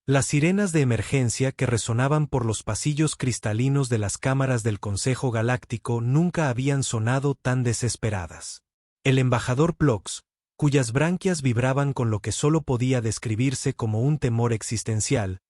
Las sirenas de emergencia que resonaban por los pasillos cristalinos de las cámaras del Consejo Galáctico nunca habían sonado tan desesperadas. El embajador Phlox, cuyas branquias vibraban con lo que solo podía describirse como un temor existencial,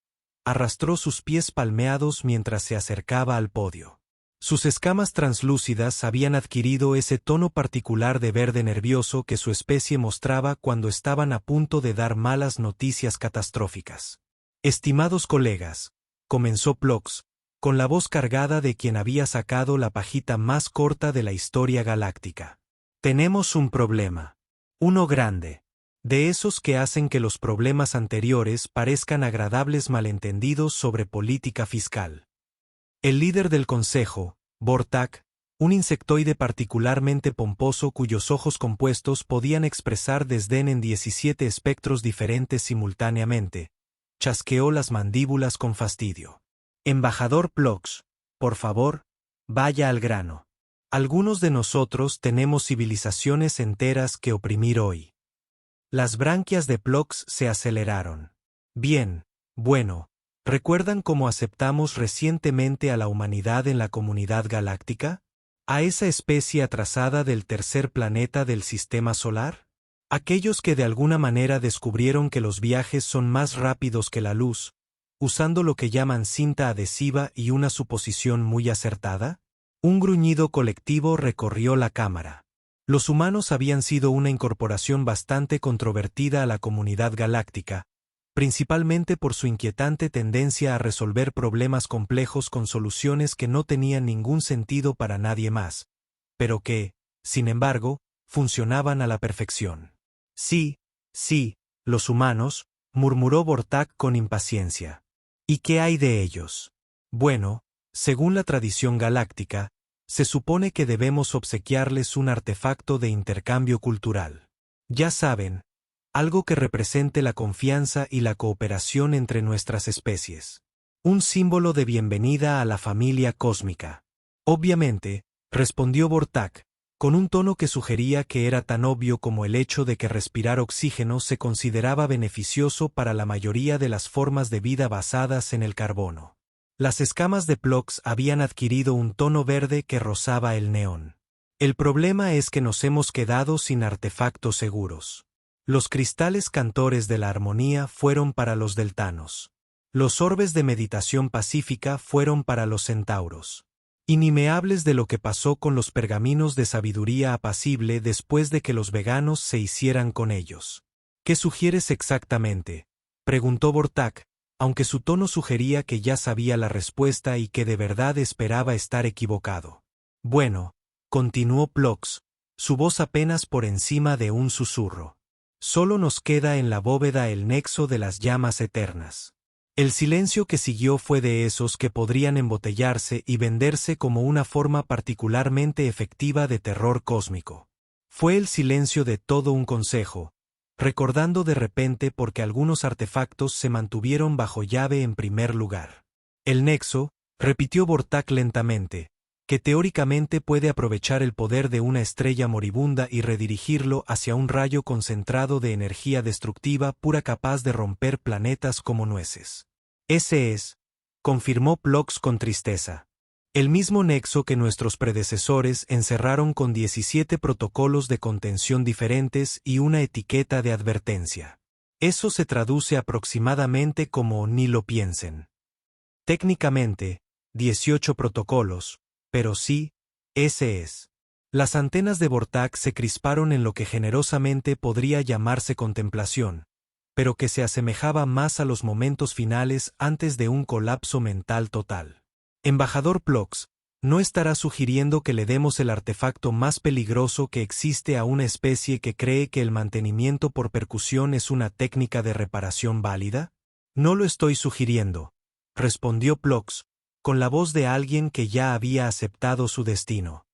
arrastró sus pies palmeados mientras se acercaba al podio. Sus escamas translúcidas habían adquirido ese tono particular de verde nervioso que su especie mostraba cuando estaban a punto de dar malas noticias catastróficas. Estimados colegas, comenzó Phlox, con la voz cargada de quien había sacado la pajita más corta de la historia galáctica. Tenemos un problema. Uno grande. De esos que hacen que los problemas anteriores parezcan agradables malentendidos sobre política fiscal. El líder del consejo, Vortak, un insectoide particularmente pomposo cuyos ojos compuestos podían expresar desdén en 17 espectros diferentes simultáneamente, chasqueó las mandíbulas con fastidio. Embajador Phlox, por favor, vaya al grano. Algunos de nosotros tenemos civilizaciones enteras que oprimir hoy. Las branquias de Phlox se aceleraron. Bien, bueno, ¿recuerdan cómo aceptamos recientemente a la humanidad en la comunidad galáctica? ¿A esa especie atrasada del tercer planeta del sistema solar? Aquellos que de alguna manera descubrieron que los viajes son más rápidos que la luz, usando lo que llaman cinta adhesiva y una suposición muy acertada. Un gruñido colectivo recorrió la cámara. Los humanos habían sido una incorporación bastante controvertida a la comunidad galáctica, principalmente por su inquietante tendencia a resolver problemas complejos con soluciones que no tenían ningún sentido para nadie más, pero que, sin embargo, funcionaban a la perfección. Sí, los humanos, murmuró Vortak con impaciencia. ¿Y qué hay de ellos? Bueno, según la tradición galáctica, se supone que debemos obsequiarles un artefacto de intercambio cultural. Ya saben, algo que represente la confianza y la cooperación entre nuestras especies. Un símbolo de bienvenida a la familia cósmica. Obviamente, respondió Vortak, con un tono que sugería que era tan obvio como el hecho de que respirar oxígeno se consideraba beneficioso para la mayoría de las formas de vida basadas en el carbono. Las escamas de Phlox habían adquirido un tono verde que rozaba el neón. El problema es que nos hemos quedado sin artefactos seguros. Los cristales cantores de la armonía fueron para los deltanos. Los orbes de meditación pacífica fueron para los centauros. Y ni me hables de lo que pasó con los pergaminos de sabiduría apacible después de que los veganos se hicieran con ellos. ¿Qué sugieres exactamente?, preguntó Vortak, aunque su tono sugería que ya sabía la respuesta y que de verdad esperaba estar equivocado. Bueno, continuó Phlox, su voz apenas por encima de un susurro. Solo nos queda en la bóveda el nexo de las llamas eternas. El silencio que siguió fue de esos que podrían embotellarse y venderse como una forma particularmente efectiva de terror cósmico. Fue el silencio de todo un consejo, recordando de repente por qué algunos artefactos se mantuvieron bajo llave en primer lugar. El nexo, repitió Vortak lentamente, que teóricamente puede aprovechar el poder de una estrella moribunda y redirigirlo hacia un rayo concentrado de energía destructiva pura capaz de romper planetas como nueces. Ese es, confirmó Phlox con tristeza. El mismo nexo que nuestros predecesores encerraron con 17 protocolos de contención diferentes y una etiqueta de advertencia. Eso se traduce aproximadamente como ni lo piensen. Técnicamente, 18 protocolos, pero sí, ese es. Las antenas de Vortak se crisparon en lo que generosamente podría llamarse contemplación, pero que se asemejaba más a los momentos finales antes de un colapso mental total. Embajador Phlox, ¿no estará sugiriendo que le demos el artefacto más peligroso que existe a una especie que cree que el mantenimiento por percusión es una técnica de reparación válida? No lo estoy sugiriendo, respondió Phlox, con la voz de alguien que ya había aceptado su destino.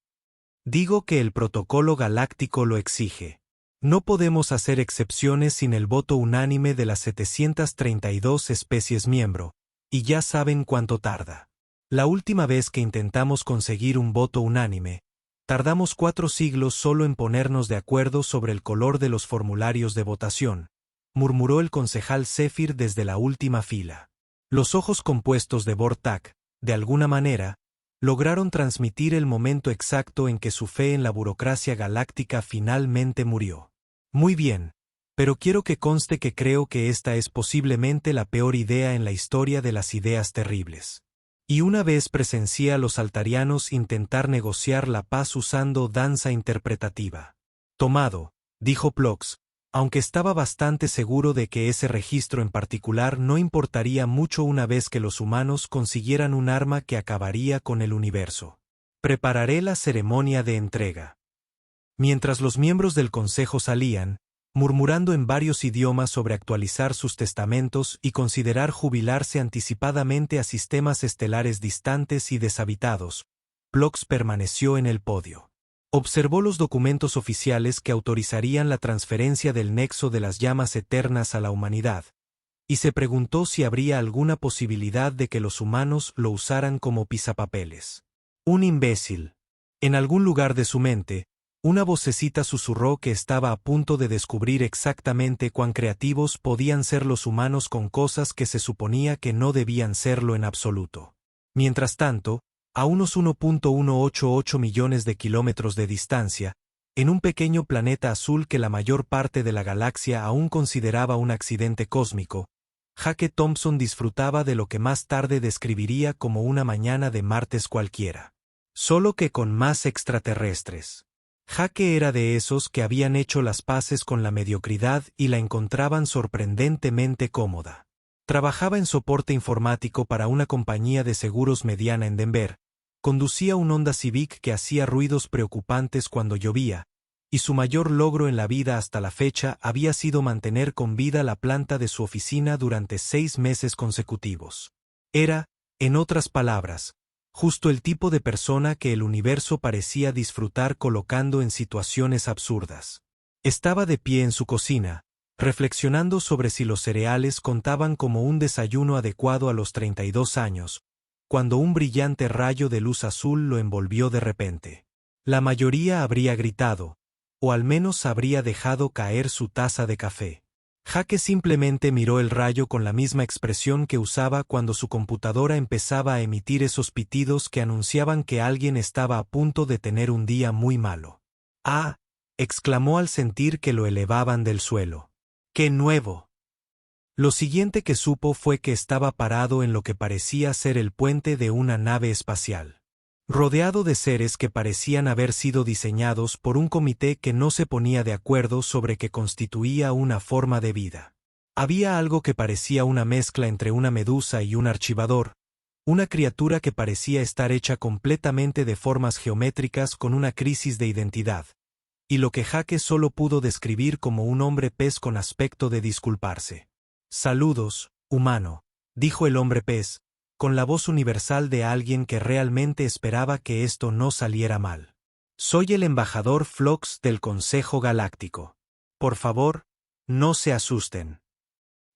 Digo que el protocolo galáctico lo exige. No podemos hacer excepciones sin el voto unánime de las 732 especies miembro, y ya saben cuánto tarda. La última vez que intentamos conseguir un voto unánime, tardamos 4 siglos solo en ponernos de acuerdo sobre el color de los formularios de votación, murmuró el concejal Zephyr desde la última fila. Los ojos compuestos de Vortak, de alguna manera, lograron transmitir el momento exacto en que su fe en la burocracia galáctica finalmente murió. Muy bien, pero quiero que conste que creo que esta es posiblemente la peor idea en la historia de las ideas terribles. Y una vez presencié a los altarianos intentar negociar la paz usando danza interpretativa. Tomado, dijo Plox, aunque estaba bastante seguro de que ese registro en particular no importaría mucho una vez que los humanos consiguieran un arma que acabaría con el universo. Prepararé la ceremonia de entrega. Mientras los miembros del consejo salían, murmurando en varios idiomas sobre actualizar sus testamentos y considerar jubilarse anticipadamente a sistemas estelares distantes y deshabitados, Plox permaneció en el podio. Observó los documentos oficiales que autorizarían la transferencia del nexo de las llamas eternas a la humanidad, y se preguntó si habría alguna posibilidad de que los humanos lo usaran como pisapapeles. Un imbécil. En algún lugar de su mente, una vocecita susurró que estaba a punto de descubrir exactamente cuán creativos podían ser los humanos con cosas que se suponía que no debían serlo en absoluto. Mientras tanto, a unos 1.188 millones de kilómetros de distancia, en un pequeño planeta azul que la mayor parte de la galaxia aún consideraba un accidente cósmico, Jake Thompson disfrutaba de lo que más tarde describiría como una mañana de martes cualquiera. Solo que con más extraterrestres. Jake era de esos que habían hecho las paces con la mediocridad y la encontraban sorprendentemente cómoda. Trabajaba en soporte informático para una compañía de seguros mediana en Denver, conducía un Honda Civic que hacía ruidos preocupantes cuando llovía, y su mayor logro en la vida hasta la fecha había sido mantener con vida la planta de su oficina durante 6 meses consecutivos. Era, en otras palabras, justo el tipo de persona que el universo parecía disfrutar colocando en situaciones absurdas. Estaba de pie en su cocina, reflexionando sobre si los cereales contaban como un desayuno adecuado a los 32 años, cuando un brillante rayo de luz azul lo envolvió de repente. La mayoría habría gritado, o al menos habría dejado caer su taza de café. Jake simplemente miró el rayo con la misma expresión que usaba cuando su computadora empezaba a emitir esos pitidos que anunciaban que alguien estaba a punto de tener un día muy malo. ¡Ah!, exclamó al sentir que lo elevaban del suelo. ¡Qué nuevo! Lo siguiente que supo fue que estaba parado en lo que parecía ser el puente de una nave espacial, rodeado de seres que parecían haber sido diseñados por un comité que no se ponía de acuerdo sobre qué constituía una forma de vida. Había algo que parecía una mezcla entre una medusa y un archivador, una criatura que parecía estar hecha completamente de formas geométricas con una crisis de identidad, y lo que Jake solo pudo describir como un hombre pez con aspecto de disculparse. «Saludos, humano», dijo el hombre pez, con la voz universal de alguien que realmente esperaba que esto no saliera mal. «Soy el embajador Phlox del Consejo Galáctico. Por favor, no se asusten».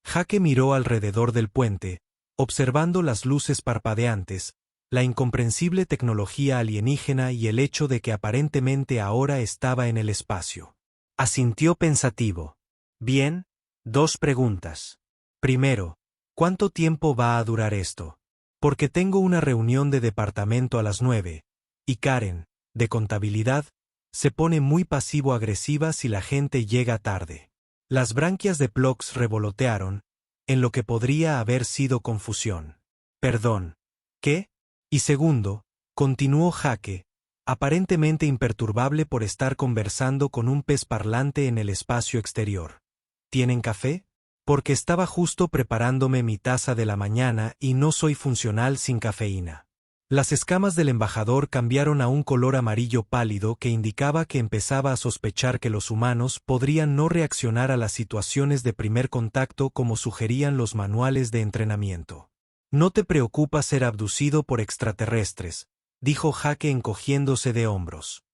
Jake miró alrededor del puente, observando las luces parpadeantes, la incomprensible tecnología alienígena y el hecho de que aparentemente ahora estaba en el espacio. Asintió pensativo. «Bien, 2 preguntas. Primero, ¿cuánto tiempo va a durar esto? Porque tengo una reunión de departamento a las 9, y Karen, de contabilidad, se pone muy pasivo-agresiva si la gente llega tarde». Las branquias de Plox revolotearon, en lo que podría haber sido confusión. «Perdón, ¿qué?» Y segundo, continuó Jake, aparentemente imperturbable por estar conversando con un pez parlante en el espacio exterior. ¿Tienen café? Porque estaba justo preparándome mi taza de la mañana y no soy funcional sin cafeína. Las escamas del embajador cambiaron a un color amarillo pálido que indicaba que empezaba a sospechar que los humanos podrían no reaccionar a las situaciones de primer contacto como sugerían los manuales de entrenamiento. «No te preocupa ser abducido por extraterrestres», dijo Jake encogiéndose de hombros.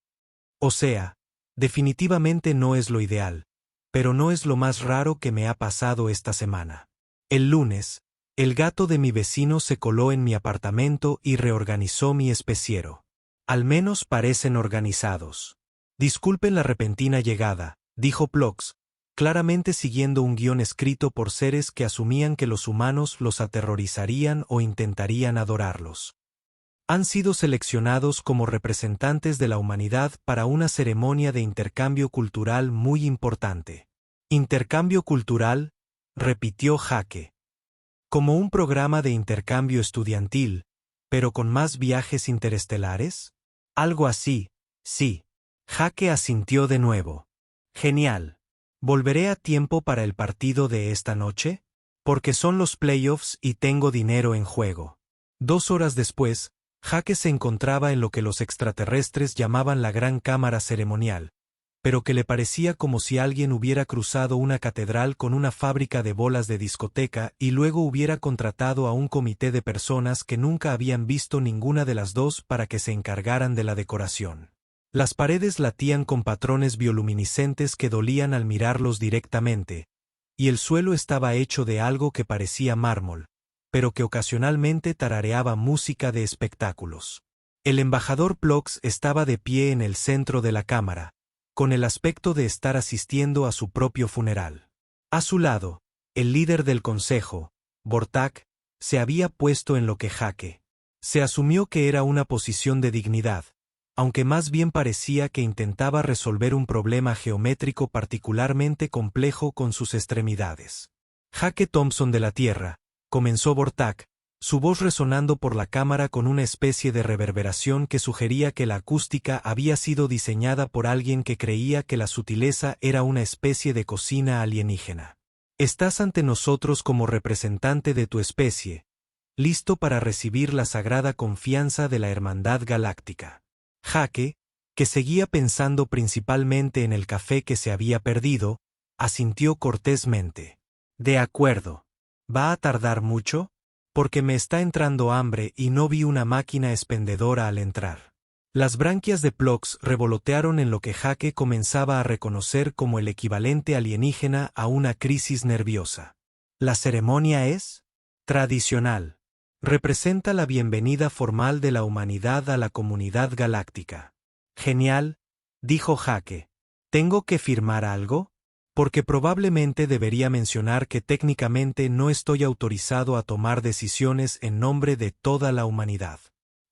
«O sea, definitivamente no es lo ideal, pero no es lo más raro que me ha pasado esta semana. El lunes, el gato de mi vecino se coló en mi apartamento y reorganizó mi especiero. Al menos parecen organizados. Disculpen la repentina llegada», dijo Plox, claramente siguiendo un guión escrito por seres que asumían que los humanos los aterrorizarían o intentarían adorarlos. Han sido seleccionados como representantes de la humanidad para una ceremonia de intercambio cultural muy importante. ¿Intercambio cultural?, repitió Jake. ¿Como un programa de intercambio estudiantil, pero con más viajes interestelares? Algo así, sí. Jake asintió de nuevo. Genial. ¿Volveré a tiempo para el partido de esta noche? Porque son los playoffs y tengo dinero en juego. 2 horas después, Jake se encontraba en lo que los extraterrestres llamaban la gran cámara ceremonial, pero que le parecía como si alguien hubiera cruzado una catedral con una fábrica de bolas de discoteca y luego hubiera contratado a un comité de personas que nunca habían visto ninguna de las dos para que se encargaran de la decoración. Las paredes latían con patrones bioluminiscentes que dolían al mirarlos directamente, y el suelo estaba hecho de algo que parecía mármol, pero que ocasionalmente tarareaba música de espectáculos. El embajador Plox estaba de pie en el centro de la cámara, con el aspecto de estar asistiendo a su propio funeral. A su lado, el líder del consejo, Vortak, se había puesto en lo que Jake. Se asumió que era una posición de dignidad, aunque más bien parecía que intentaba resolver un problema geométrico particularmente complejo con sus extremidades. Jake Thompson de la Tierra, comenzó Vortak, su voz resonando por la cámara con una especie de reverberación que sugería que la acústica había sido diseñada por alguien que creía que la sutileza era una especie de cocina alienígena. Estás ante nosotros como representante de tu especie, listo para recibir la sagrada confianza de la Hermandad Galáctica. Jake, que seguía pensando principalmente en el café que se había perdido, asintió cortésmente. De acuerdo. ¿Va a tardar mucho? Porque me está entrando hambre y no vi una máquina expendedora al entrar. Las branquias de Plox revolotearon en lo que Jake comenzaba a reconocer como el equivalente alienígena a una crisis nerviosa. ¿La ceremonia es? Tradicional. Representa la bienvenida formal de la humanidad a la comunidad galáctica. Genial, dijo Jake. ¿Tengo que firmar algo? Porque probablemente debería mencionar que técnicamente no estoy autorizado a tomar decisiones en nombre de toda la humanidad.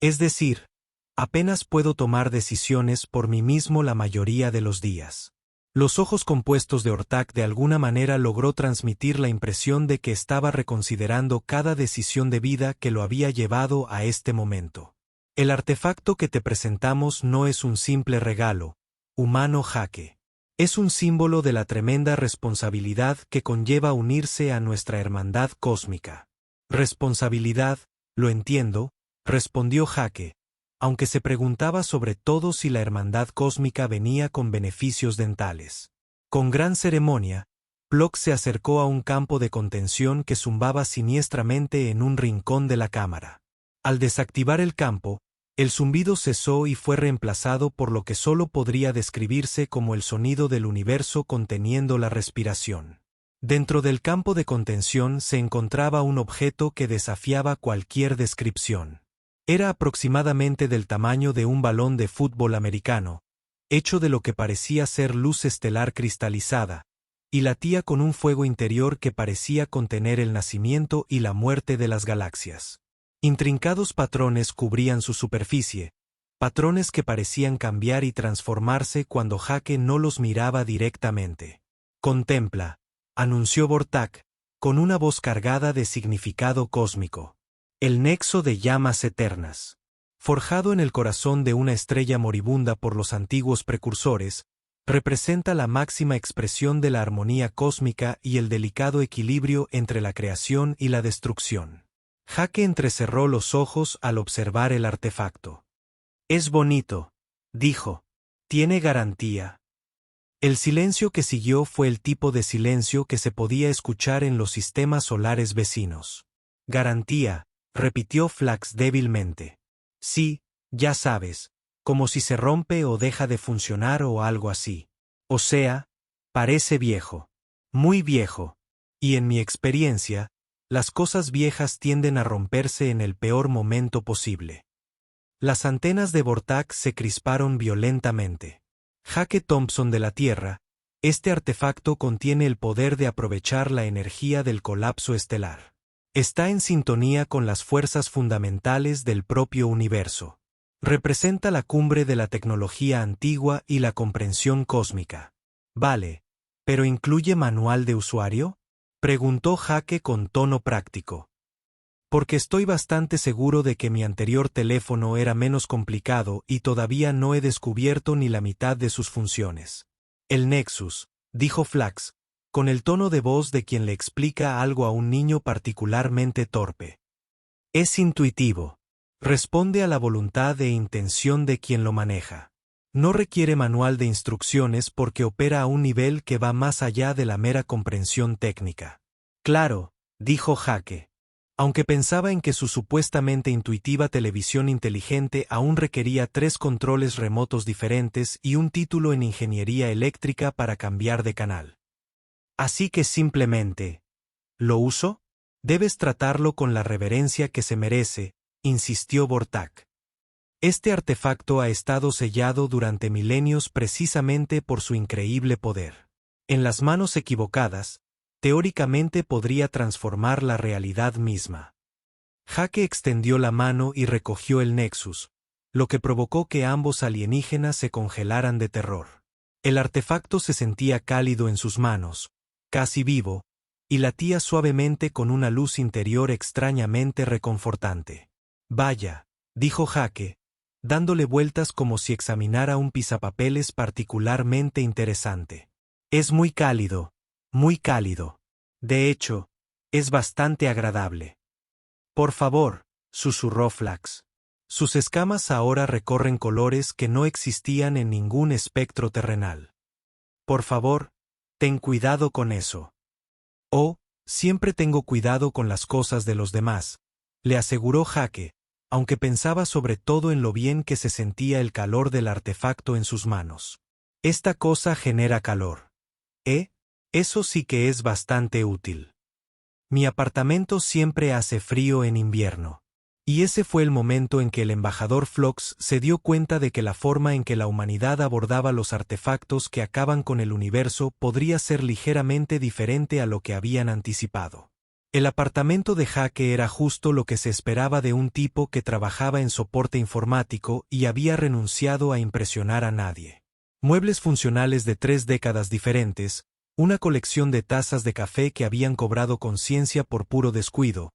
Es decir, apenas puedo tomar decisiones por mí mismo la mayoría de los días. Los ojos compuestos de Vortak de alguna manera logró transmitir la impresión de que estaba reconsiderando cada decisión de vida que lo había llevado a este momento. El artefacto que te presentamos no es un simple regalo, humano Jake. Es un símbolo de la tremenda responsabilidad que conlleva unirse a nuestra hermandad cósmica. Responsabilidad, lo entiendo, respondió Jake, aunque se preguntaba sobre todo si la hermandad cósmica venía con beneficios dentales. Con gran ceremonia, Plox se acercó a un campo de contención que zumbaba siniestramente en un rincón de la cámara. Al desactivar el campo, el zumbido cesó y fue reemplazado por lo que solo podría describirse como el sonido del universo conteniendo la respiración. Dentro del campo de contención se encontraba un objeto que desafiaba cualquier descripción. Era aproximadamente del tamaño de un balón de fútbol americano, hecho de lo que parecía ser luz estelar cristalizada, y latía con un fuego interior que parecía contener el nacimiento y la muerte de las galaxias. Intrincados patrones cubrían su superficie, patrones que parecían cambiar y transformarse cuando Jake no los miraba directamente. Contempla, anunció Vortak, con una voz cargada de significado cósmico. El nexo de llamas eternas. Forjado en el corazón de una estrella moribunda por los antiguos precursores, representa la máxima expresión de la armonía cósmica y el delicado equilibrio entre la creación y la destrucción. Jake entrecerró los ojos al observar el artefacto. Es bonito, dijo. ¿Tiene garantía? El silencio que siguió fue el tipo de silencio que se podía escuchar en los sistemas solares vecinos. Garantía, repitió Flax débilmente. Sí, ya sabes, como si se rompe o deja de funcionar o algo así. O sea, parece viejo. Muy viejo. Y en mi experiencia, las cosas viejas tienden a romperse en el peor momento posible. Las antenas de Vortak se crisparon violentamente. Jake Thompson de la Tierra, Este artefacto contiene el poder de aprovechar la energía del colapso estelar. Está en sintonía con las fuerzas fundamentales del propio universo. Representa la cumbre de la tecnología antigua y la comprensión cósmica. Vale, ¿pero incluye manual de usuario?, preguntó Jake con tono práctico. Porque estoy bastante seguro de que mi anterior teléfono era menos complicado y todavía no he descubierto ni la mitad de sus funciones. El Nexus, dijo Flax, con el tono de voz de quien le explica algo a un niño particularmente torpe. Es intuitivo. Responde a la voluntad e intención de quien lo maneja. No requiere manual de instrucciones porque opera a un nivel que va más allá de la mera comprensión técnica. Claro, dijo Jake. Aunque pensaba en que su supuestamente intuitiva televisión inteligente aún requería 3 controles remotos diferentes y un título en ingeniería eléctrica para cambiar de canal. Así que simplemente, ¿lo uso? Debes tratarlo con la reverencia que se merece, insistió Vortak. Este artefacto ha estado sellado durante milenios precisamente por su increíble poder. En las manos equivocadas, teóricamente podría transformar la realidad misma. Jake extendió la mano y recogió el Nexus, lo que provocó que ambos alienígenas se congelaran de terror. El artefacto se sentía cálido en sus manos, casi vivo, y latía suavemente con una luz interior extrañamente reconfortante. Vaya, dijo Jake, dándole vueltas como si examinara un pisapapeles particularmente interesante. Es muy cálido. Muy cálido. De hecho, es bastante agradable. Por favor, susurró Flax. Sus escamas ahora recorren colores que no existían en ningún espectro terrenal. Por favor, ten cuidado con eso. Oh, siempre tengo cuidado con las cosas de los demás, le aseguró Jake, aunque pensaba sobre todo en lo bien que se sentía el calor del artefacto en sus manos. Esta cosa genera calor. Eso sí que es bastante útil. Mi apartamento siempre hace frío en invierno. Y ese fue el momento en que el embajador Phlox se dio cuenta de que la forma en que la humanidad abordaba los artefactos que acaban con el universo podría ser ligeramente diferente a lo que habían anticipado. El apartamento de Jake era justo lo que se esperaba de un tipo que trabajaba en soporte informático y había renunciado a impresionar a nadie. Muebles funcionales de 3 décadas diferentes, una colección de tazas de café que habían cobrado conciencia por puro descuido,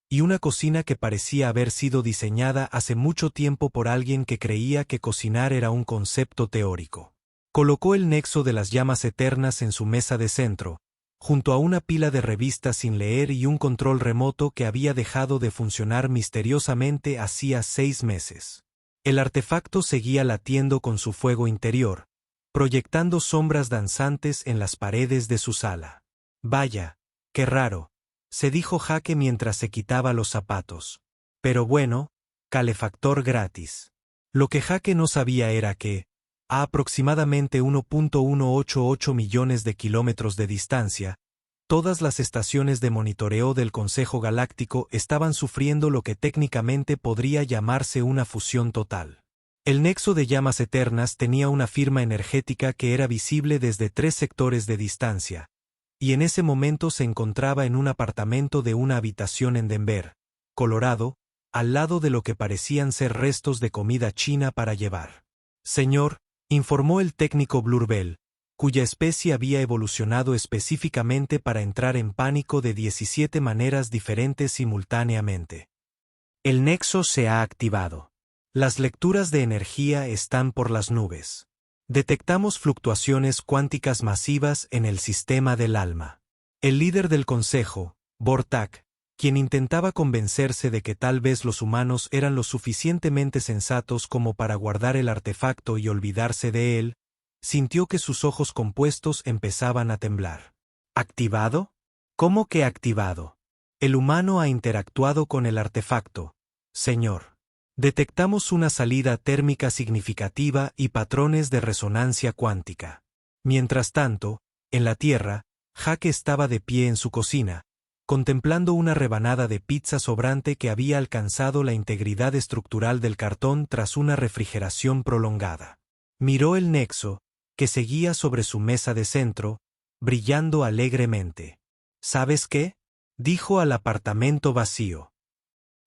y una cocina que parecía haber sido diseñada hace mucho tiempo por alguien que creía que cocinar era un concepto teórico. Colocó el nexo de las llamas eternas en su mesa de centro, junto a una pila de revistas sin leer y un control remoto que había dejado de funcionar misteriosamente hacía 6 meses. El artefacto seguía latiendo con su fuego interior, proyectando sombras danzantes en las paredes de su sala. Vaya, qué raro, se dijo Jake mientras se quitaba los zapatos. Pero bueno, calefactor gratis. Lo que Jake no sabía era que, a aproximadamente 1.188 millones de kilómetros de distancia, todas las estaciones de monitoreo del Consejo Galáctico estaban sufriendo lo que técnicamente podría llamarse una fusión total. El nexo de llamas eternas tenía una firma energética que era visible desde 3 sectores de distancia, y en ese momento se encontraba en un apartamento de una habitación en Denver, Colorado, al lado de lo que parecían ser restos de comida china para llevar. Señor, informó el técnico Blurbell, cuya especie había evolucionado específicamente para entrar en pánico de 17 maneras diferentes simultáneamente. El nexo se ha activado. Las lecturas de energía están por las nubes. Detectamos fluctuaciones cuánticas masivas en el sistema del alma. El líder del consejo, Vortak, quien intentaba convencerse de que tal vez los humanos eran lo suficientemente sensatos como para guardar el artefacto y olvidarse de él, sintió que sus ojos compuestos empezaban a temblar. ¿Activado? ¿Cómo que activado? El humano ha interactuado con el artefacto, señor. Detectamos una salida térmica significativa y patrones de resonancia cuántica. Mientras tanto, en la Tierra, Jake estaba de pie en su cocina, contemplando una rebanada de pizza sobrante que había alcanzado la integridad estructural del cartón tras una refrigeración prolongada. Miró el nexo, que seguía sobre su mesa de centro, brillando alegremente. ¿Sabes qué?, dijo al apartamento vacío.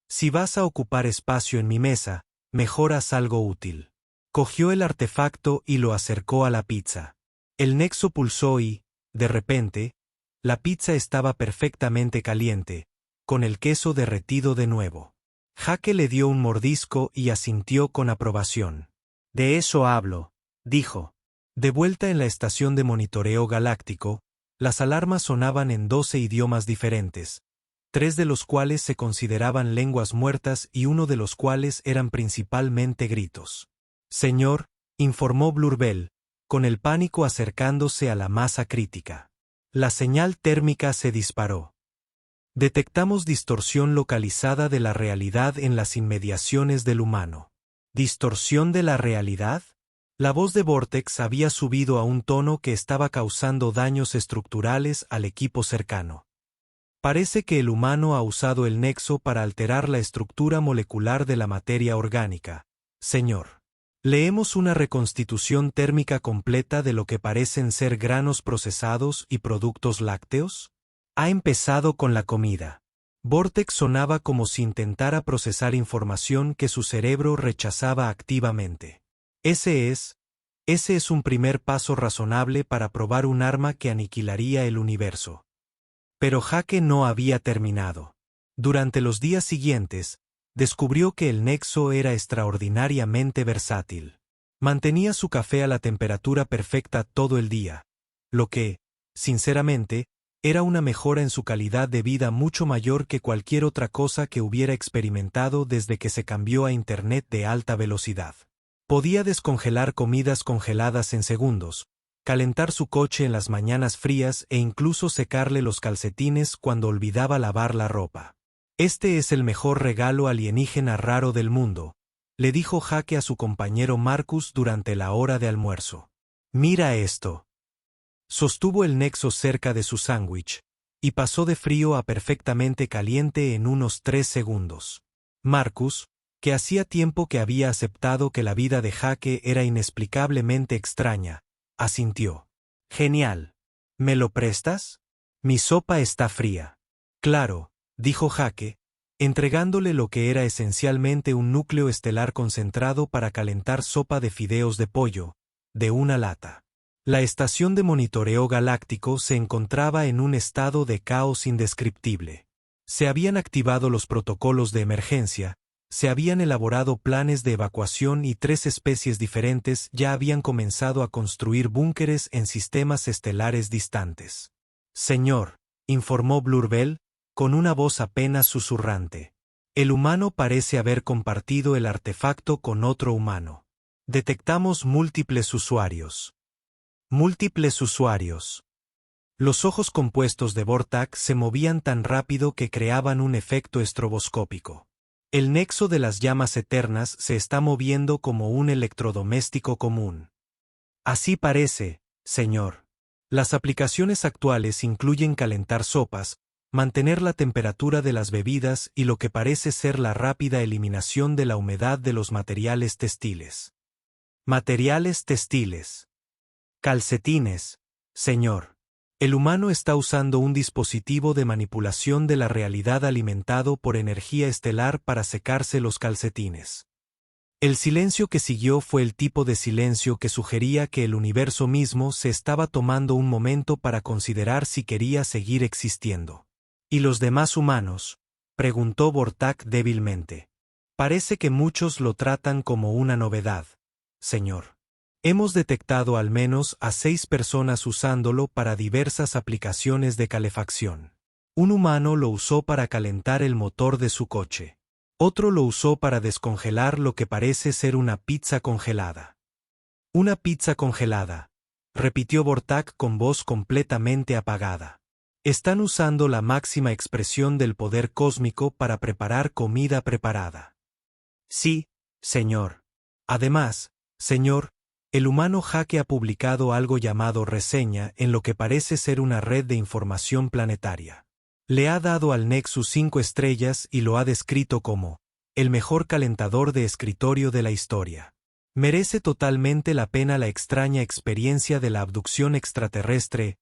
Si vas a ocupar espacio en mi mesa, mejor haz algo útil. Cogió el artefacto y lo acercó a la pizza. El nexo pulsó y, de repente, la pizza estaba perfectamente caliente, con el queso derretido de nuevo. Jake le dio un mordisco y asintió con aprobación. De eso hablo, dijo. De vuelta en la estación de monitoreo galáctico, las alarmas sonaban en 12 idiomas diferentes, 3 de los cuales se consideraban lenguas muertas y uno de los cuales eran principalmente gritos. Señor, informó Blurbel, con el pánico acercándose a la masa crítica. La señal térmica se disparó. Detectamos distorsión localizada de la realidad en las inmediaciones del humano. ¿Distorsión de la realidad? La voz de Vortex había subido a un tono que estaba causando daños estructurales al equipo cercano. Parece que el humano ha usado el nexo para alterar la estructura molecular de la materia orgánica, señor. Leemos una reconstitución térmica completa de lo que parecen ser granos procesados y productos lácteos. Ha empezado con la comida. Vortex sonaba como si intentara procesar información que su cerebro rechazaba activamente. Ese es un primer paso razonable para probar un arma que aniquilaría el universo. Pero Jake no había terminado. Durante los días siguientes, descubrió que el nexo era extraordinariamente versátil. Mantenía su café a la temperatura perfecta todo el día, lo que, sinceramente, era una mejora en su calidad de vida mucho mayor que cualquier otra cosa que hubiera experimentado desde que se cambió a Internet de alta velocidad. Podía descongelar comidas congeladas en segundos, calentar su coche en las mañanas frías e incluso secarle los calcetines cuando olvidaba lavar la ropa. Este es el mejor regalo alienígena raro del mundo, le dijo Jake a su compañero Marcus durante la hora de almuerzo. Mira esto. Sostuvo el nexo cerca de su sándwich, y pasó de frío a perfectamente caliente en unos 3 segundos. Marcus, que hacía tiempo que había aceptado que la vida de Jake era inexplicablemente extraña, asintió. Genial. ¿Me lo prestas? Mi sopa está fría. Claro, dijo Jake, entregándole lo que era esencialmente un núcleo estelar concentrado para calentar sopa de fideos de pollo, de una lata. La estación de monitoreo galáctico se encontraba en un estado de caos indescriptible. Se habían activado los protocolos de emergencia, se habían elaborado planes de evacuación y 3 especies diferentes ya habían comenzado a construir búnkeres en sistemas estelares distantes. Señor, informó Blurbel, con una voz apenas susurrante. El humano parece haber compartido el artefacto con otro humano. Detectamos múltiples usuarios. Múltiples usuarios. Los ojos compuestos de Vortak se movían tan rápido que creaban un efecto estroboscópico. El nexo de las llamas eternas se está moviendo como un electrodoméstico común. Así parece, señor. Las aplicaciones actuales incluyen calentar sopas, mantener la temperatura de las bebidas y lo que parece ser la rápida eliminación de la humedad de los materiales textiles. Materiales textiles. Calcetines, señor. El humano está usando un dispositivo de manipulación de la realidad alimentado por energía estelar para secarse los calcetines. El silencio que siguió fue el tipo de silencio que sugería que el universo mismo se estaba tomando un momento para considerar si quería seguir existiendo. ¿Y los demás humanos?, preguntó Vortak débilmente. Parece que muchos lo tratan como una novedad, señor. Hemos detectado al menos a 6 personas usándolo para diversas aplicaciones de calefacción. Un humano lo usó para calentar el motor de su coche. Otro lo usó para descongelar lo que parece ser una pizza congelada. Una pizza congelada, repitió Vortak con voz completamente apagada. Están usando la máxima expresión del poder cósmico para preparar comida preparada. Sí, señor. Además, señor, el humano Jake ha publicado algo llamado reseña en lo que parece ser una red de información planetaria. Le ha dado al Nexus 5 estrellas y lo ha descrito como el mejor calentador de escritorio de la historia. Merece totalmente la pena la extraña experiencia de la abducción extraterrestre.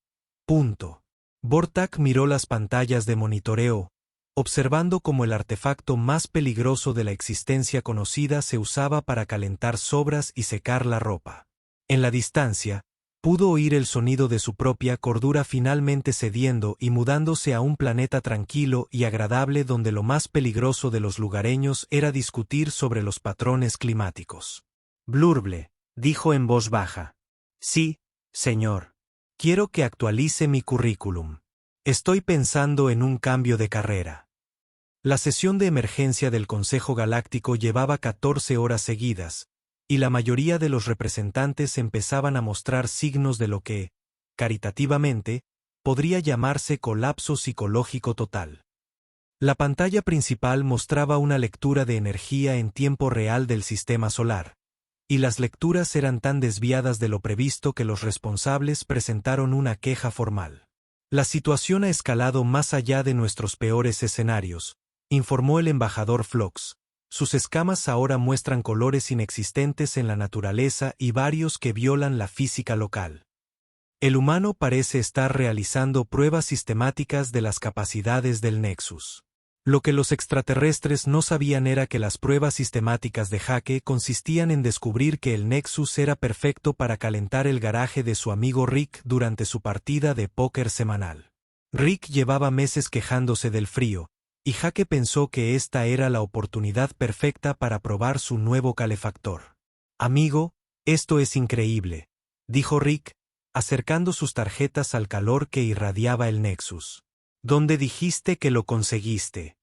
Punto. Vortak miró las pantallas de monitoreo, observando cómo el artefacto más peligroso de la existencia conocida se usaba para calentar sobras y secar la ropa. En la distancia, pudo oír el sonido de su propia cordura finalmente cediendo y mudándose a un planeta tranquilo y agradable donde lo más peligroso de los lugareños era discutir sobre los patrones climáticos. Blurble, dijo en voz baja. Sí, señor. Quiero que actualice mi currículum. Estoy pensando en un cambio de carrera. La sesión de emergencia del Consejo Galáctico llevaba 14 horas seguidas, y la mayoría de los representantes empezaban a mostrar signos de lo que, caritativamente, podría llamarse colapso psicológico total. La pantalla principal mostraba una lectura de energía en tiempo real del sistema solar, y las lecturas eran tan desviadas de lo previsto que los responsables presentaron una queja formal. La situación ha escalado más allá de nuestros peores escenarios, informó el embajador Phlox. Sus escamas ahora muestran colores inexistentes en la naturaleza y varios que violan la física local. El humano parece estar realizando pruebas sistemáticas de las capacidades del Nexus. Lo que los extraterrestres no sabían era que las pruebas sistemáticas de Jake consistían en descubrir que el Nexus era perfecto para calentar el garaje de su amigo Rick durante su partida de póker semanal. Rick llevaba meses quejándose del frío, y Jake pensó que esta era la oportunidad perfecta para probar su nuevo calefactor. Amigo, esto es increíble, dijo Rick, acercando sus tarjetas al calor que irradiaba el Nexus. ¿Dónde dijiste que lo conseguiste?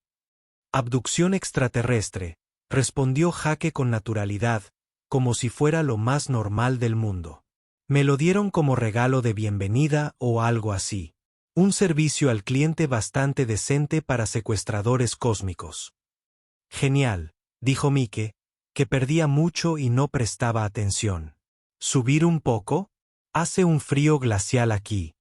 Abducción extraterrestre, respondió Jake con naturalidad, como si fuera lo más normal del mundo. Me lo dieron como regalo de bienvenida o algo así. Un servicio al cliente bastante decente para secuestradores cósmicos. Genial, dijo Mike, que perdía mucho y no prestaba atención. ¿Subir un poco? Hace un frío glacial aquí.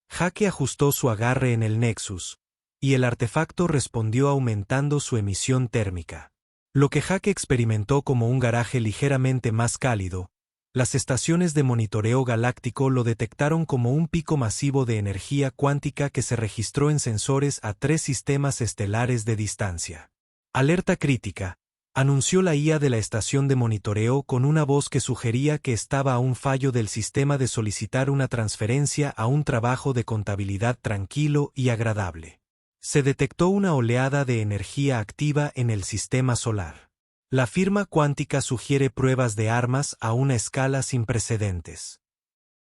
Jake ajustó su agarre en el Nexus, y el artefacto respondió aumentando su emisión térmica. Lo que Jake experimentó como un garaje ligeramente más cálido, las estaciones de monitoreo galáctico lo detectaron como un pico masivo de energía cuántica que se registró en sensores a 3 sistemas estelares de distancia. Alerta crítica, anunció la IA de la estación de monitoreo con una voz que sugería que estaba a un fallo del sistema de solicitar una transferencia a un trabajo de contabilidad tranquilo y agradable. Se detectó una oleada de energía activa en el sistema solar. La firma cuántica sugiere pruebas de armas a una escala sin precedentes.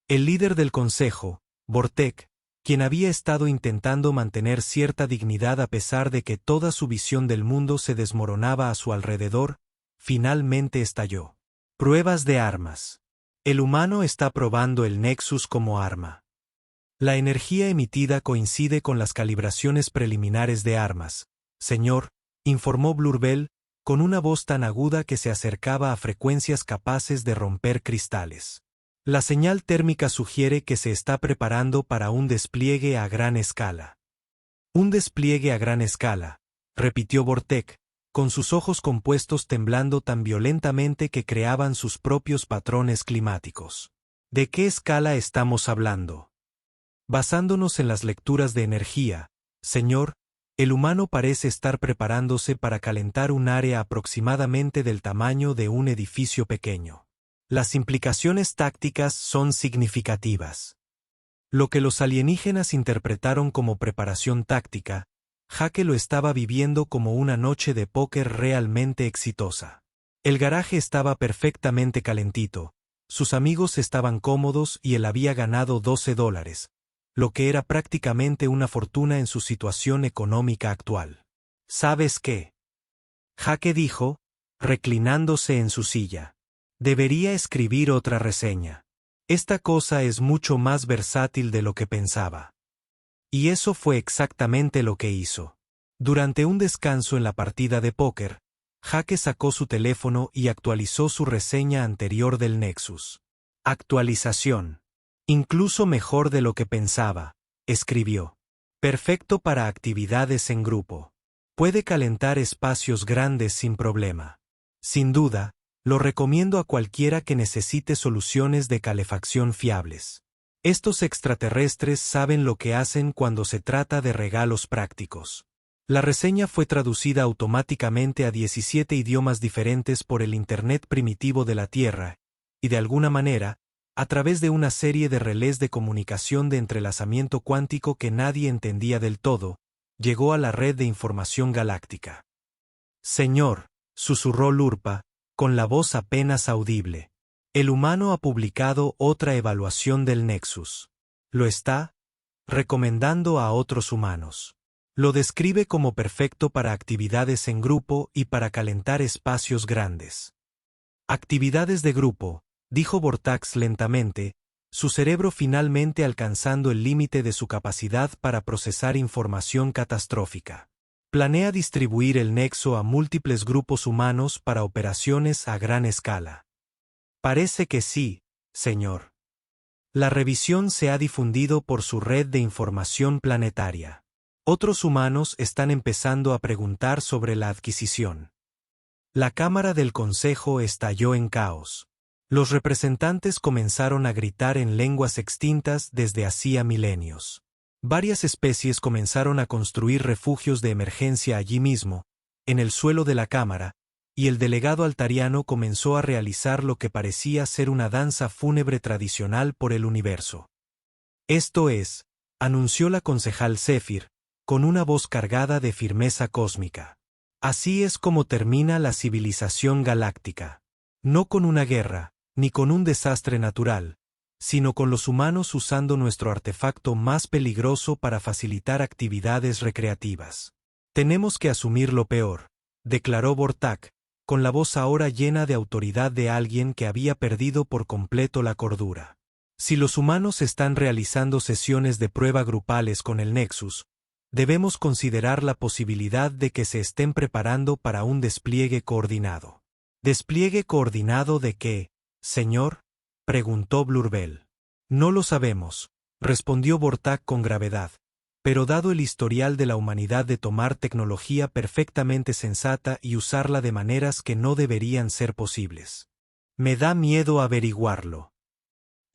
El líder del consejo, Vortek, quien había estado intentando mantener cierta dignidad a pesar de que toda su visión del mundo se desmoronaba a su alrededor, finalmente estalló. Pruebas de armas. El humano está probando el Nexus como arma. La energía emitida coincide con las calibraciones preliminares de armas, señor, informó Blurbel, con una voz tan aguda que se acercaba a frecuencias capaces de romper cristales. La señal térmica sugiere que se está preparando para un despliegue a gran escala. Un despliegue a gran escala, repitió Vortek, con sus ojos compuestos temblando tan violentamente que creaban sus propios patrones climáticos. ¿De qué escala estamos hablando? Basándonos en las lecturas de energía, señor, el humano parece estar preparándose para calentar un área aproximadamente del tamaño de un edificio pequeño. Las implicaciones tácticas son significativas. Lo que los alienígenas interpretaron como preparación táctica, Jake lo estaba viviendo como una noche de póker realmente exitosa. El garaje estaba perfectamente calentito, sus amigos estaban cómodos y él había ganado $12, lo que era prácticamente una fortuna en su situación económica actual. ¿Sabes qué? Jake dijo, reclinándose en su silla. Debería escribir otra reseña. Esta cosa es mucho más versátil de lo que pensaba. Y eso fue exactamente lo que hizo. Durante un descanso en la partida de póker, Jake sacó su teléfono y actualizó su reseña anterior del Nexus. Actualización. Incluso mejor de lo que pensaba, escribió. Perfecto para actividades en grupo. Puede calentar espacios grandes sin problema. Sin duda, Lo recomiendo a cualquiera que necesite soluciones de calefacción fiables. Estos extraterrestres saben lo que hacen cuando se trata de regalos prácticos. La reseña fue traducida automáticamente a 17 idiomas diferentes por el Internet primitivo de la Tierra, y de alguna manera, a través de una serie de relés de comunicación de entrelazamiento cuántico que nadie entendía del todo, llegó a la red de información galáctica. Señor, susurró Lurpa, con la voz apenas audible. El humano ha publicado otra evaluación del Nexus. Lo está recomendando a otros humanos. Lo describe como perfecto para actividades en grupo y para calentar espacios grandes. Actividades de grupo, dijo Vortax lentamente, su cerebro finalmente alcanzando el límite de su capacidad para procesar información catastrófica. Planea distribuir el nexo a múltiples grupos humanos para operaciones a gran escala. Parece que sí, señor. La revisión se ha difundido por su red de información planetaria. Otros humanos están empezando a preguntar sobre la adquisición. La Cámara del Consejo estalló en caos. Los representantes comenzaron a gritar en lenguas extintas desde hacía milenios. Varias especies comenzaron a construir refugios de emergencia allí mismo, en el suelo de la Cámara, y el delegado altariano comenzó a realizar lo que parecía ser una danza fúnebre tradicional por el universo. Esto es, anunció la concejal Zephyr, con una voz cargada de firmeza cósmica. Así es como termina la civilización galáctica. No con una guerra, ni con un desastre natural, sino con los humanos usando nuestro artefacto más peligroso para facilitar actividades recreativas. Tenemos que asumir lo peor, declaró Vortac, con la voz ahora llena de autoridad de alguien que había perdido por completo la cordura. Si los humanos están realizando sesiones de prueba grupales con el Nexus, debemos considerar la posibilidad de que se estén preparando para un despliegue coordinado. ¿Despliegue coordinado de qué, señor?, preguntó Blurbel. No lo sabemos, respondió Vortac con gravedad, pero dado el historial de la humanidad de tomar tecnología perfectamente sensata y usarla de maneras que no deberían ser posibles. Me da miedo averiguarlo.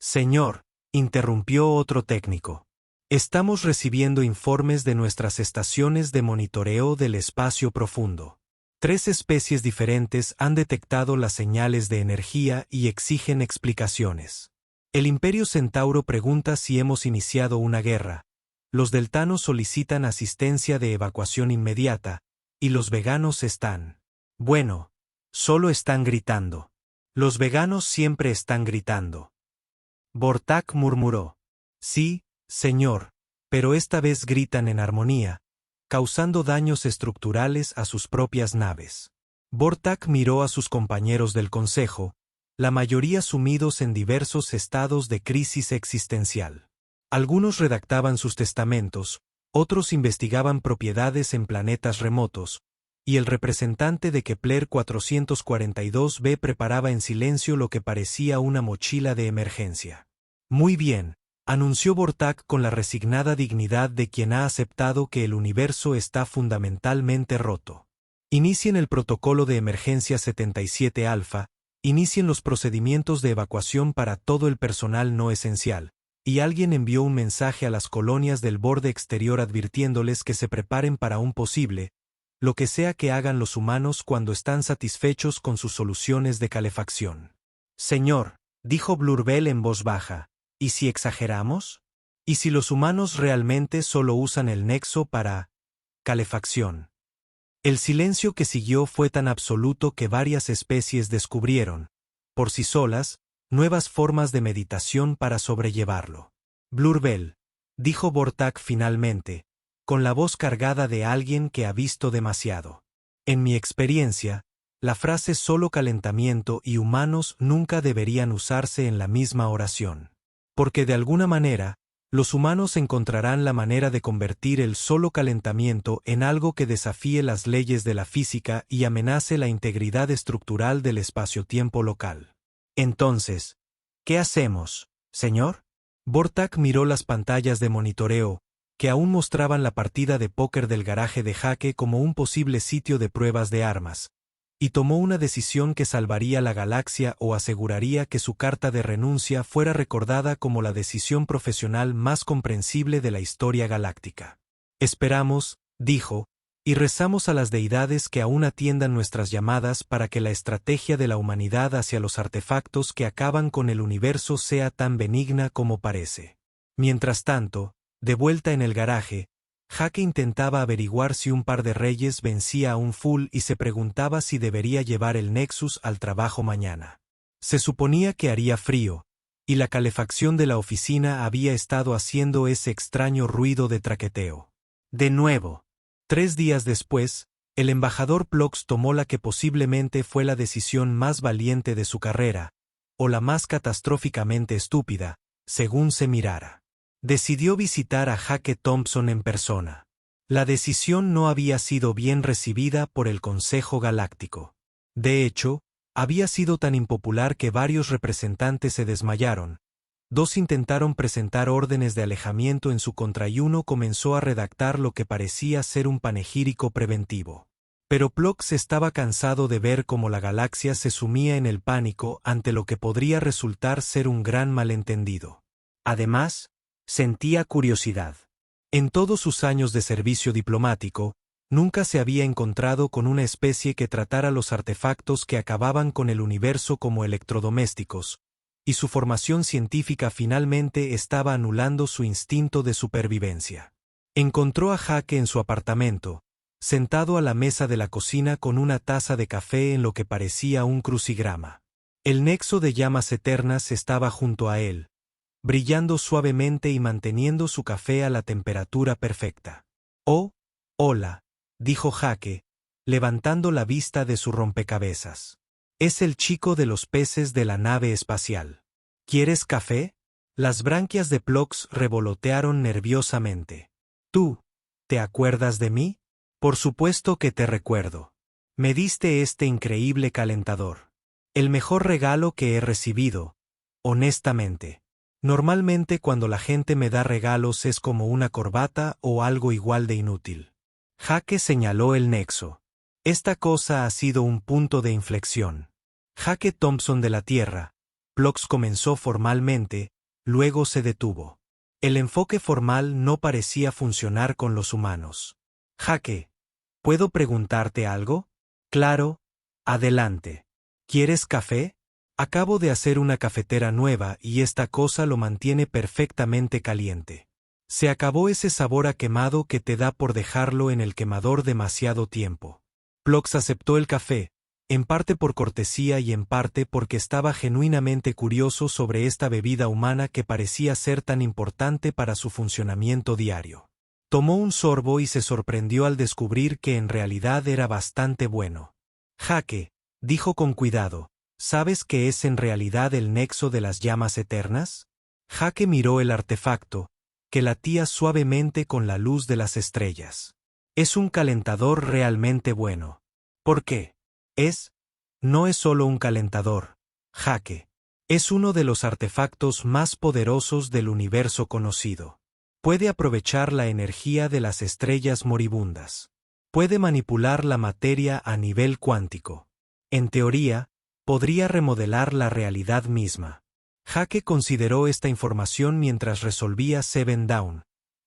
Señor, interrumpió otro técnico. Estamos recibiendo informes de nuestras estaciones de monitoreo del espacio profundo. 3 especies diferentes han detectado las señales de energía y exigen explicaciones. El Imperio Centauro pregunta si hemos iniciado una guerra. Los deltanos solicitan asistencia de evacuación inmediata, y los veganos están. Bueno, solo están gritando. Los veganos siempre están gritando. Vortac murmuró. Sí, señor, pero esta vez gritan en armonía, causando daños estructurales a sus propias naves. Vortac miró a sus compañeros del Consejo, la mayoría sumidos en diversos estados de crisis existencial. Algunos redactaban sus testamentos, otros investigaban propiedades en planetas remotos, y el representante de Kepler 442b preparaba en silencio lo que parecía una mochila de emergencia. Muy bien, anunció Vortac con la resignada dignidad de quien ha aceptado que el universo está fundamentalmente roto. Inicien el protocolo de emergencia 77 alfa, inicien los procedimientos de evacuación para todo el personal no esencial, y alguien envió un mensaje a las colonias del borde exterior advirtiéndoles que se preparen para un posible, lo que sea que hagan los humanos cuando están satisfechos con sus soluciones de calefacción. Señor, dijo Blurbel en voz baja, ¿y si exageramos? ¿Y si los humanos realmente solo usan el nexo para calefacción? El silencio que siguió fue tan absoluto que varias especies descubrieron, por sí solas, nuevas formas de meditación para sobrellevarlo. Blurbel, dijo Vortac finalmente, con la voz cargada de alguien que ha visto demasiado. En mi experiencia, la frase solo calentamiento y humanos nunca deberían usarse en la misma oración. Porque de alguna manera, los humanos encontrarán la manera de convertir el solo calentamiento en algo que desafíe las leyes de la física y amenace la integridad estructural del espacio-tiempo local. Entonces, ¿qué hacemos, señor? Vortac miró las pantallas de monitoreo, que aún mostraban la partida de póker del garaje de Jaque como un posible sitio de pruebas de armas, y tomó una decisión que salvaría la galaxia o aseguraría que su carta de renuncia fuera recordada como la decisión profesional más comprensible de la historia galáctica. Esperamos, dijo, y rezamos a las deidades que aún atiendan nuestras llamadas para que la estrategia de la humanidad hacia los artefactos que acaban con el universo sea tan benigna como parece. Mientras tanto, de vuelta en el garaje, Jake intentaba averiguar si un par de reyes vencía a un full y se preguntaba si debería llevar el Nexus al trabajo mañana. Se suponía que haría frío, y la calefacción de la oficina había estado haciendo ese extraño ruido de traqueteo. De nuevo. 3 días después, el embajador Phlox tomó la que posiblemente fue la decisión más valiente de su carrera, o la más catastróficamente estúpida, según se mirara. Decidió visitar a Jake Thompson en persona. La decisión no había sido bien recibida por el Consejo Galáctico. De hecho, había sido tan impopular que varios representantes se desmayaron. 2 intentaron presentar órdenes de alejamiento en su contra y uno comenzó a redactar lo que parecía ser un panegírico preventivo. Pero Phlox estaba cansado de ver cómo la galaxia se sumía en el pánico ante lo que podría resultar ser un gran malentendido. Además, sentía curiosidad. En todos sus años de servicio diplomático, nunca se había encontrado con una especie que tratara los artefactos que acababan con el universo como electrodomésticos, y su formación científica finalmente estaba anulando su instinto de supervivencia. Encontró a Jake en su apartamento, sentado a la mesa de la cocina con una taza de café en lo que parecía un crucigrama. El nexo de llamas eternas estaba junto a él, brillando suavemente y manteniendo su café a la temperatura perfecta. «Oh, hola», dijo Jake, levantando la vista de su rompecabezas. «Es el chico de los peces de la nave espacial. ¿Quieres café?» Las branquias de Phlox revolotearon nerviosamente. «¿Tú, te acuerdas de mí?» «Por supuesto que te recuerdo. Me diste este increíble calentador. El mejor regalo que he recibido, honestamente. Normalmente cuando la gente me da regalos es como una corbata o algo igual de inútil». Jake señaló el nexo. Esta cosa ha sido un punto de inflexión. Jake Thompson de la Tierra. Phlox comenzó formalmente, luego se detuvo. El enfoque formal no parecía funcionar con los humanos. «Jake, ¿puedo preguntarte algo?» «Claro, adelante. ¿Quieres café? Acabo de hacer una cafetera nueva y esta cosa lo mantiene perfectamente caliente. Se acabó ese sabor a quemado que te da por dejarlo en el quemador demasiado tiempo». Phlox aceptó el café, en parte por cortesía y en parte porque estaba genuinamente curioso sobre esta bebida humana que parecía ser tan importante para su funcionamiento diario. Tomó un sorbo y se sorprendió al descubrir que en realidad era bastante bueno. «Jake», dijo con cuidado, «¿sabes qué es en realidad el nexo de las llamas eternas?» Jake miró el artefacto, que latía suavemente con la luz de las estrellas. «Es un calentador realmente bueno». «¿Por qué?» No es solo un calentador, Jake. Es uno de los artefactos más poderosos del universo conocido. Puede aprovechar la energía de las estrellas moribundas. Puede manipular la materia a nivel cuántico. En teoría, podría remodelar la realidad misma. Jake consideró esta información mientras resolvía Seven Down,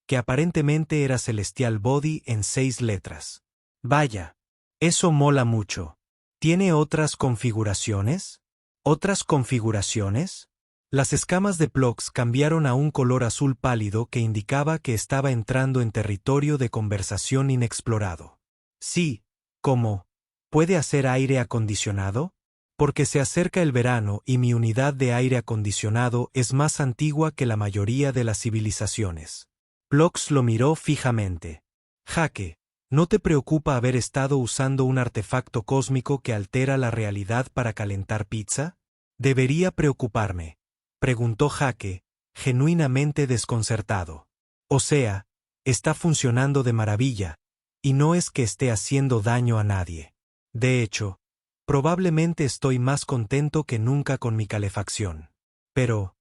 que aparentemente era Celestial Body en 6 letras. Vaya, eso mola mucho. ¿Tiene otras configuraciones? ¿Otras configuraciones? Las escamas de Phlox cambiaron a un color azul pálido que indicaba que estaba entrando en territorio de conversación inexplorado. Sí, ¿cómo? ¿Puede hacer aire acondicionado? Porque se acerca el verano y mi unidad de aire acondicionado es más antigua que la mayoría de las civilizaciones. Phlox lo miró fijamente. Jake, ¿no te preocupa haber estado usando un artefacto cósmico que altera la realidad para calentar pizza? ¿Debería preocuparme?, preguntó Jake, genuinamente desconcertado. O sea, está funcionando de maravilla, y no es que esté haciendo daño a nadie. De hecho, probablemente estoy más contento que nunca con mi calefacción. Pero,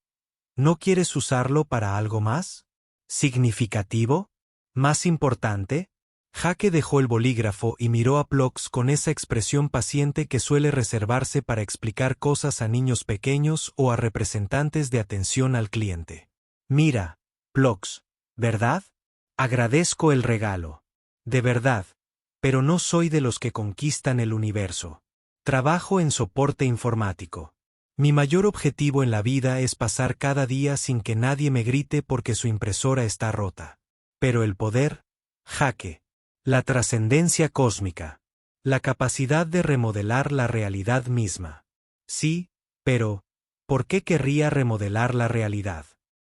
¿no quieres usarlo para algo más? ¿Significativo? ¿Más importante? Jake dejó el bolígrafo y miró a Phlox con esa expresión paciente que suele reservarse para explicar cosas a niños pequeños o a representantes de atención al cliente. Mira, Phlox, ¿verdad? Agradezco el regalo. De verdad. Pero no soy de los que conquistan el universo. Trabajo en soporte informático. Mi mayor objetivo en la vida es pasar cada día sin que nadie me grite porque su impresora está rota. Pero el poder, Jake. La trascendencia cósmica. La capacidad de remodelar la realidad misma. Sí, pero, ¿por qué querría remodelar la realidad?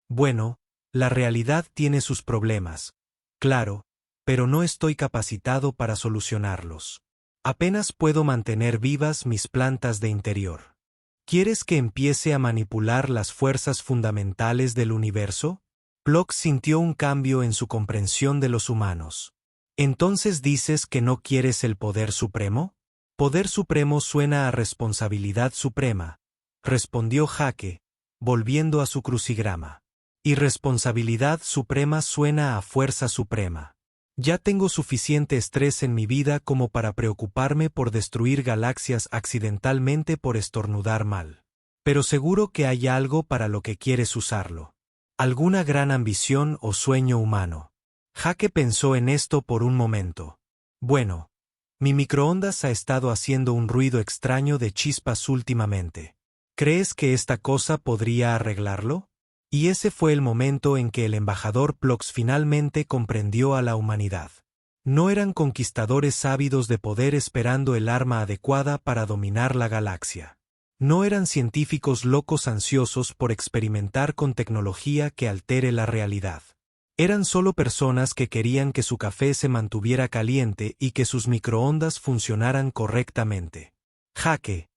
Bueno, la realidad tiene sus problemas. Claro, pero no estoy capacitado para solucionarlos. Apenas puedo mantener vivas mis plantas de interior. ¿Quieres que empiece a manipular las fuerzas fundamentales del universo? Phlox sintió un cambio en su comprensión de los humanos. ¿Entonces dices que no quieres el poder supremo? Poder supremo suena a responsabilidad suprema, respondió Jake, volviendo a su crucigrama. Y responsabilidad suprema suena a fuerza suprema. Ya tengo suficiente estrés en mi vida como para preocuparme por destruir galaxias accidentalmente por estornudar mal. Pero seguro que hay algo para lo que quieres usarlo. ¿Alguna gran ambición o sueño humano? Jake pensó en esto por un momento. Bueno, mi microondas ha estado haciendo un ruido extraño de chispas últimamente. ¿Crees que esta cosa podría arreglarlo? Y ese fue el momento en que el embajador Phlox finalmente comprendió a la humanidad. No eran conquistadores ávidos de poder esperando el arma adecuada para dominar la galaxia. No eran científicos locos ansiosos por experimentar con tecnología que altere la realidad. Eran solo personas que querían que su café se mantuviera caliente y que sus microondas funcionaran correctamente. Jake,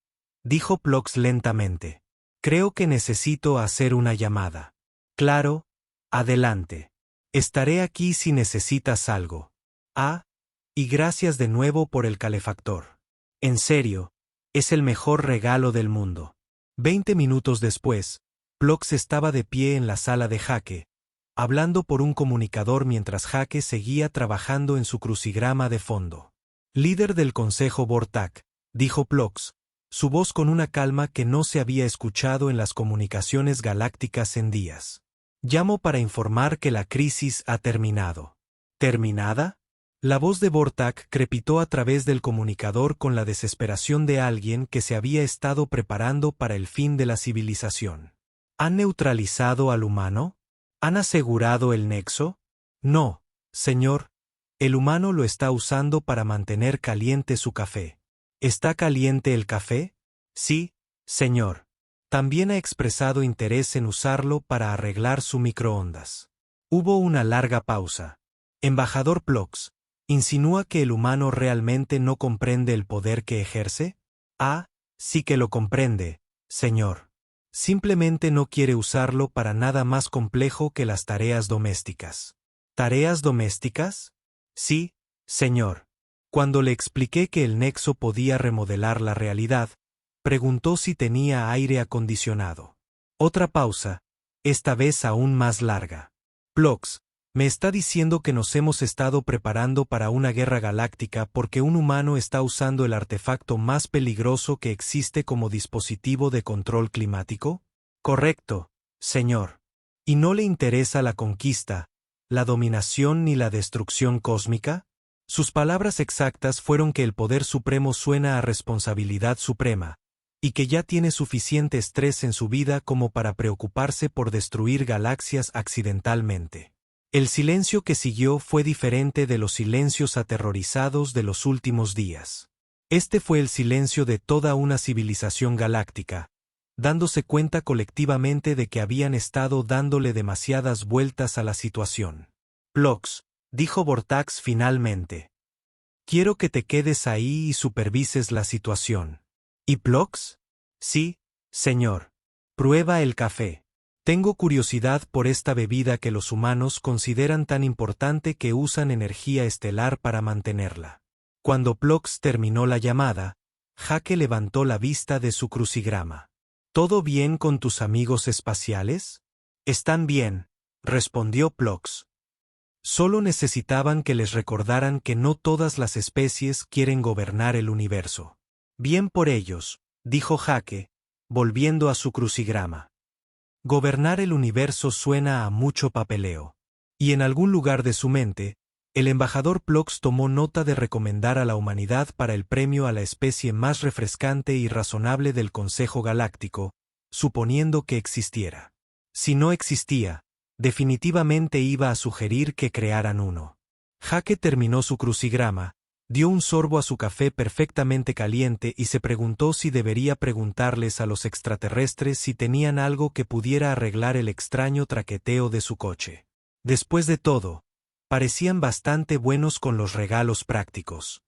dijo Phlox lentamente. Creo que necesito hacer una llamada. Claro, adelante. Estaré aquí si necesitas algo. Ah, y gracias de nuevo por el calefactor. En serio, es el mejor regalo del mundo. 20 minutos después, Phlox estaba de pie en la sala de Jake, hablando por un comunicador mientras Jake seguía trabajando en su crucigrama de fondo. Líder del Consejo Vortak, dijo Phlox, su voz con una calma que no se había escuchado en las comunicaciones galácticas en días. Llamo para informar que la crisis ha terminado. ¿Terminada? La voz de Vortak crepitó a través del comunicador con la desesperación de alguien que se había estado preparando para el fin de la civilización. ¿Han neutralizado al humano? ¿Han asegurado el nexo? No, señor. El humano lo está usando para mantener caliente su café. ¿Está caliente el café? Sí, señor. También ha expresado interés en usarlo para arreglar su microondas. Hubo una larga pausa. Embajador Phlox, ¿insinúa que el humano realmente no comprende el poder que ejerce? Ah, sí que lo comprende, señor. Simplemente no quiere usarlo para nada más complejo que las tareas domésticas. ¿Tareas domésticas? Sí, señor. Cuando le expliqué que el nexo podía remodelar la realidad, preguntó si tenía aire acondicionado. Otra pausa, esta vez aún más larga. Phlox, me está diciendo que nos hemos estado preparando para una guerra galáctica porque un humano está usando el artefacto más peligroso que existe como dispositivo de control climático. Correcto, señor. ¿Y no le interesa la conquista, la dominación ni la destrucción cósmica? Sus palabras exactas fueron que el poder supremo suena a responsabilidad suprema, y que ya tiene suficiente estrés en su vida como para preocuparse por destruir galaxias accidentalmente. El silencio que siguió fue diferente de los silencios aterrorizados de los últimos días. Este fue el silencio de toda una civilización galáctica, dándose cuenta colectivamente de que habían estado dándole demasiadas vueltas a la situación. Phlox, dijo Vortax finalmente. Quiero que te quedes ahí y supervises la situación. ¿Y Phlox? Sí, señor. Prueba el café. Tengo curiosidad por esta bebida que los humanos consideran tan importante que usan energía estelar para mantenerla. Cuando Phlox terminó la llamada, Jake levantó la vista de su crucigrama. ¿Todo bien con tus amigos espaciales? Están bien, respondió Phlox. Solo necesitaban que les recordaran que no todas las especies quieren gobernar el universo. Bien por ellos, dijo Jake, volviendo a su crucigrama. Gobernar el universo suena a mucho papeleo. Y en algún lugar de su mente, el embajador Phlox tomó nota de recomendar a la humanidad para el premio a la especie más refrescante y razonable del Consejo Galáctico, suponiendo que existiera. Si no existía, definitivamente iba a sugerir que crearan uno. Jake terminó su crucigrama, dio un sorbo a su café perfectamente caliente y se preguntó si debería preguntarles a los extraterrestres si tenían algo que pudiera arreglar el extraño traqueteo de su coche. Después de todo, parecían bastante buenos con los regalos prácticos.